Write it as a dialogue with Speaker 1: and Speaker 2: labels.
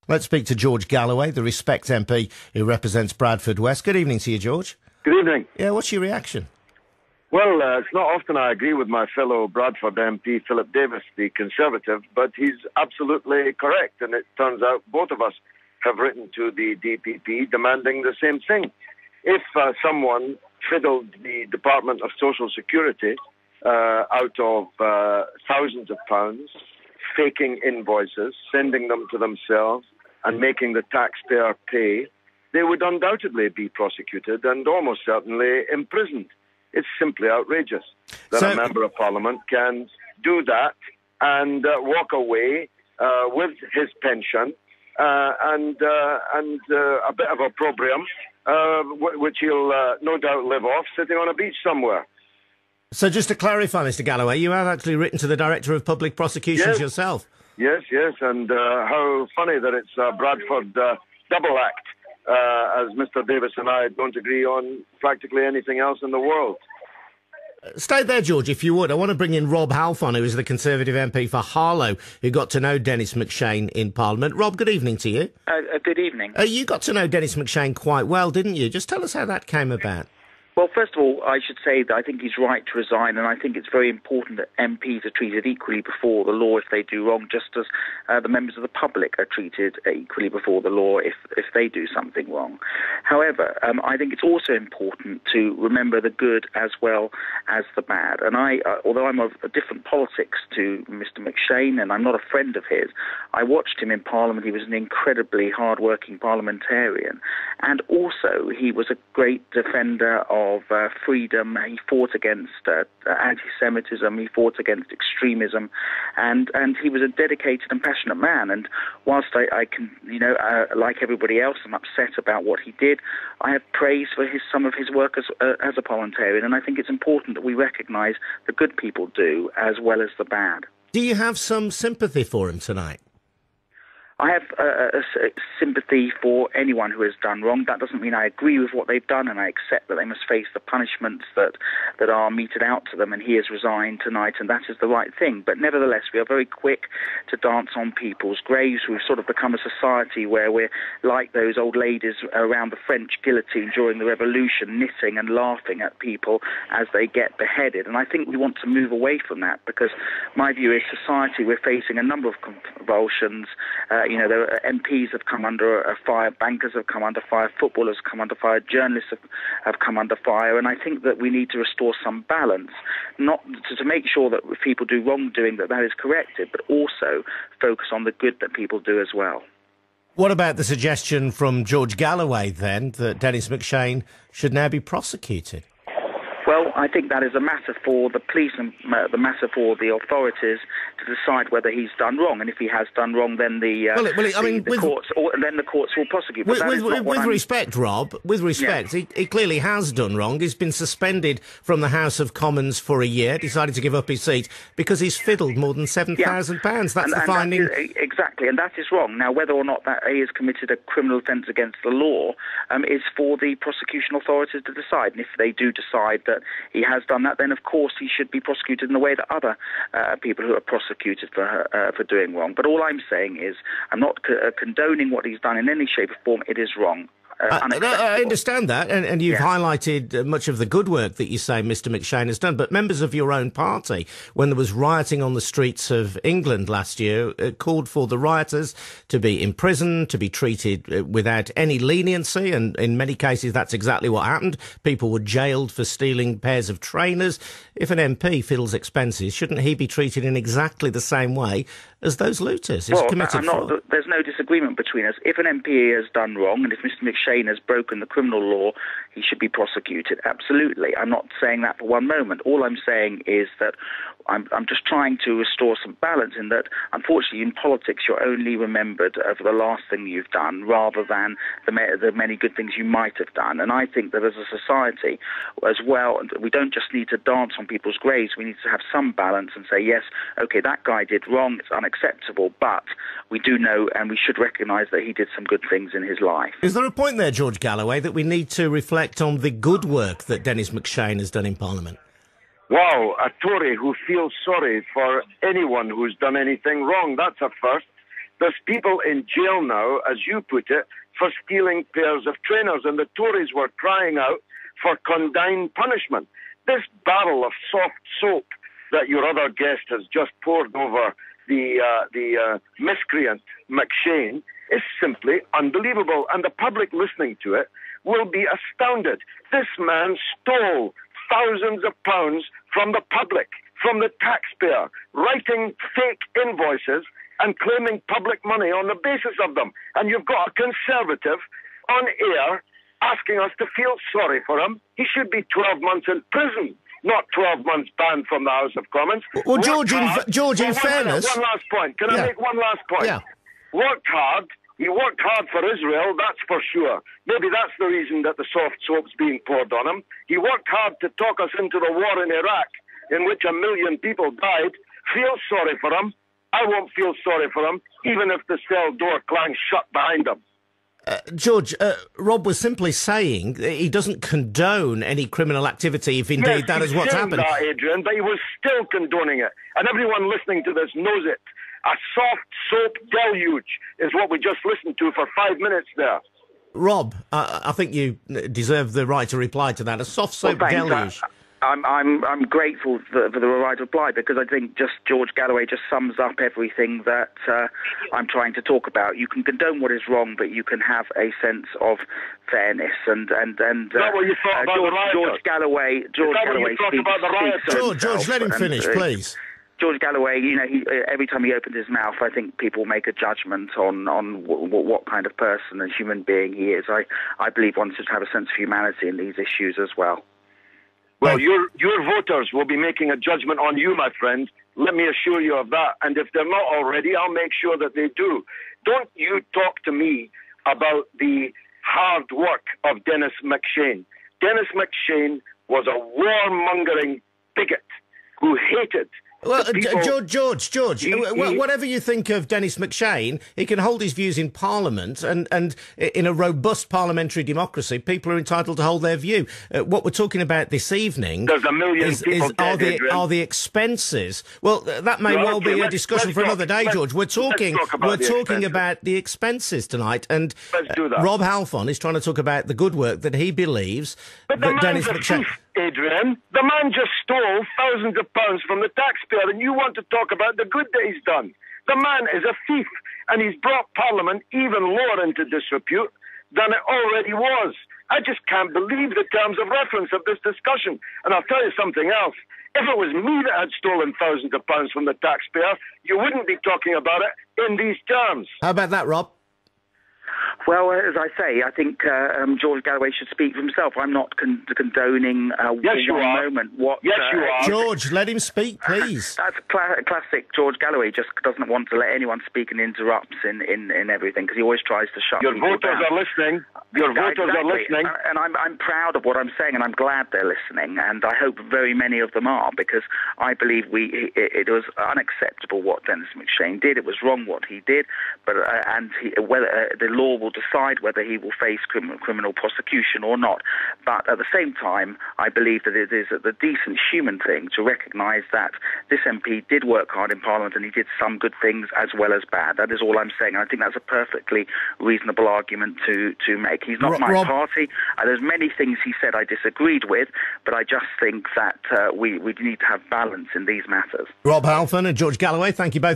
Speaker 1: Let's speak to George Galloway, the Respect MP who represents Bradford West. Good evening to you, George.
Speaker 2: Good evening.
Speaker 1: Yeah, what's your reaction?
Speaker 2: Well, it's not often I agree with my fellow Bradford MP, Philip Davis, the Conservative, but he's absolutely correct. And it turns out both of us have written to the DPP demanding the same thing. If someone fiddled the Department of Social Security out of thousands of pounds, faking invoices, sending them to themselves, and making the taxpayer pay, they would undoubtedly be prosecuted and almost certainly imprisoned. It's simply outrageous that a Member of Parliament can do that and walk away with his pension and a bit of opprobrium, which he'll no doubt live off sitting on a beach somewhere.
Speaker 1: So just to clarify, Mr Galloway, you have actually written to the Director of Public Prosecutions yourself? Yes,
Speaker 2: and how funny that it's a Bradford double act, as Mr Davis and I don't agree on practically anything else in the world.
Speaker 1: Stay there, George, if you would. I want to bring in Rob Halfon, who is the Conservative MP for Harlow, who got to know Dennis McShane in Parliament. Rob, good evening to you.
Speaker 3: Good evening.
Speaker 1: You got to know Dennis McShane quite well, didn't you? Just tell us how that came about.
Speaker 3: Well, first of all, I should say that I think he's right to resign, and I think it's very important that MPs are treated equally before the law if they do wrong, just as the members of the public are treated equally before the law if they do something wrong. However, I think it's also important to remember the good as well as the bad. And although I'm of a different politics to Mr McShane, and I'm not a friend of his, I watched him in Parliament. He was an incredibly hard-working parliamentarian, and also he was a great defender of freedom. He fought against anti-Semitism, he fought against extremism, and he was a dedicated and passionate man. And whilst I can, like everybody else, I'm upset about what he did, I have praise for some of his work as a parliamentarian, and I think it's important that we recognise the good people do as well as the bad.
Speaker 1: Do you have some sympathy for him tonight?
Speaker 3: I have sympathy for anyone who has done wrong. That doesn't mean I agree with what they've done, and I accept that they must face the punishments that are meted out to them, and he has resigned tonight, and that is the right thing. But nevertheless, we are very quick to dance on people's graves. We've sort of become a society where we're like those old ladies around the French guillotine during the Revolution, knitting and laughing at people as they get beheaded. And I think we want to move away from that, because my view is society, we're facing a number of convulsions. The MPs have come under fire, bankers have come under fire, footballers have come under fire, journalists have come under fire, and I think that we need to restore some balance, not to make sure that if people do wrongdoing that is corrected, but also focus on the good that people do as well.
Speaker 1: What about the suggestion from George Galloway, then, that Dennis McShane should now be prosecuted?
Speaker 3: Well, I think that is a matter for the police and the matter for the authorities to decide whether he's done wrong, and if he has done wrong, then the courts will prosecute.
Speaker 1: With respect, Rob, he clearly has done wrong. He's been suspended from the House of Commons for a year, decided to give up his seat because he's fiddled more than £7,000. That's the finding.
Speaker 3: Exactly, and that is wrong. Now, whether or not that he has committed a criminal offence against the law is for the prosecution authorities to decide, and if they do decide that he has done that, then of course he should be prosecuted in the way that other people who are prosecuted for doing wrong. But all I'm saying is I'm not condoning what he's done in any shape or form. It is wrong.
Speaker 1: I understand that, and you've highlighted much of the good work that you say Mr McShane has done, but members of your own party, when there was rioting on the streets of England last year, called for the rioters to be imprisoned, to be treated without any leniency, and in many cases that's exactly what happened. People were jailed for stealing pairs of trainers. If an MP fiddles expenses, shouldn't he be treated in exactly the same way as those looters?
Speaker 3: There's no disagreement between us. If an MP has done wrong, and if Mr McShane has broken the criminal law, he should be prosecuted. Absolutely. I'm not saying that for one moment. All I'm saying is that I'm just trying to restore some balance in that, unfortunately, in politics, you're only remembered for the last thing you've done rather than the many good things you might have done. And I think that as a society as well, we don't just need to dance on people's graves. We need to have some balance and say, yes, OK, that guy did wrong. It's unacceptable. But we do know and we should recognise that he did some good things in his life.
Speaker 1: Is there a point there, George Galloway, that we need to reflect on the good work that Dennis McShane has done in Parliament?
Speaker 2: Wow, a Tory who feels sorry for anyone who's done anything wrong. That's a first. There's people in jail now, as you put it, for stealing pairs of trainers, and the Tories were crying out for condign punishment. This barrel of soft soap that your other guest has just poured over the miscreant McShane is simply unbelievable, and the public listening to it will be astounded. This man stole thousands of pounds from the public, from the taxpayer, writing fake invoices and claiming public money on the basis of them. And you've got a Conservative on air asking us to feel sorry for him. He should be 12 months in prison, not 12 months banned from the House of Commons.
Speaker 1: Well, George, in fairness...
Speaker 2: One last point. Can I make one last point?
Speaker 1: Yeah.
Speaker 2: Worked hard. He worked hard for Israel, that's for sure. Maybe that's the reason that the soft soap's being poured on him. He worked hard to talk us into the war in Iraq, in which 1 million people died. Feel sorry for him. I won't feel sorry for him, even if the cell door clangs shut behind him.
Speaker 1: George, Rob was simply saying that he doesn't condone any criminal activity if indeed that is what's happened.
Speaker 2: That, Adrian, but he was still condoning it. And everyone listening to this knows it. A soft soap deluge is what we just listened to for 5 minutes there.
Speaker 1: Rob, I think you deserve the right to reply to that. A soft soap deluge.
Speaker 3: I'm grateful for the right reply, because I think just George Galloway just sums up everything that I'm trying to talk about. You can condone what is wrong, but you can have a sense of fairness. And George Galloway speaks
Speaker 1: George, let him finish, please.
Speaker 3: George Galloway, every time he opens his mouth, I think people make a judgment on what kind of person and human being he is. I believe one should have a sense of humanity in these issues as well.
Speaker 2: Well, your voters will be making a judgment on you, my friend. Let me assure you of that. And if they're not already, I'll make sure that they do. Don't you talk to me about the hard work of Dennis McShane. Dennis McShane was a warmongering bigot who hated...
Speaker 1: Well, George, whatever you think of Dennis McShane, he can hold his views in Parliament, and in a robust parliamentary democracy, people are entitled to hold their view. What we're talking about this evening
Speaker 2: There's 1 million people dead,
Speaker 1: are the expenses. Well, that may well be a discussion for another day, George. We're talking about the expenses tonight, and Rob Halfon is trying to talk about the good work that he believes that Dennis McShane...
Speaker 2: Adrian, the man just stole thousands of pounds from the taxpayer, and you want to talk about the good that he's done. The man is a thief, and he's brought Parliament even lower into disrepute than it already was. I just can't believe the terms of reference of this discussion. And I'll tell you something else. If it was me that had stolen thousands of pounds from the taxpayer, you wouldn't be talking about it in these terms.
Speaker 1: How about that, Rob?
Speaker 3: Well, as I say, I think George Galloway should speak for himself. I'm not condoning moment.
Speaker 2: Yes, you are.
Speaker 1: George, let him speak, please.
Speaker 3: That's classic George Galloway. Just doesn't want to let anyone speak and interrupts in everything, because he always tries to shut people down.
Speaker 2: Your voters are listening. Your voters are listening.
Speaker 3: And I'm proud of what I'm saying, and I'm glad they're listening, and I hope very many of them are, because I believe it was unacceptable what Dennis McShane did. It was wrong what he did, but whether the law will decide whether he will face criminal prosecution or not. But at the same time, I believe that it is the decent human thing to recognise that this MP did work hard in Parliament, and he did some good things as well as bad. That is all I'm saying. And I think that's a perfectly reasonable argument to make. He's not my party. There's many things he said I disagreed with, but I just think that we need to have balance in these matters.
Speaker 1: Rob Halfon and George Galloway, thank you both.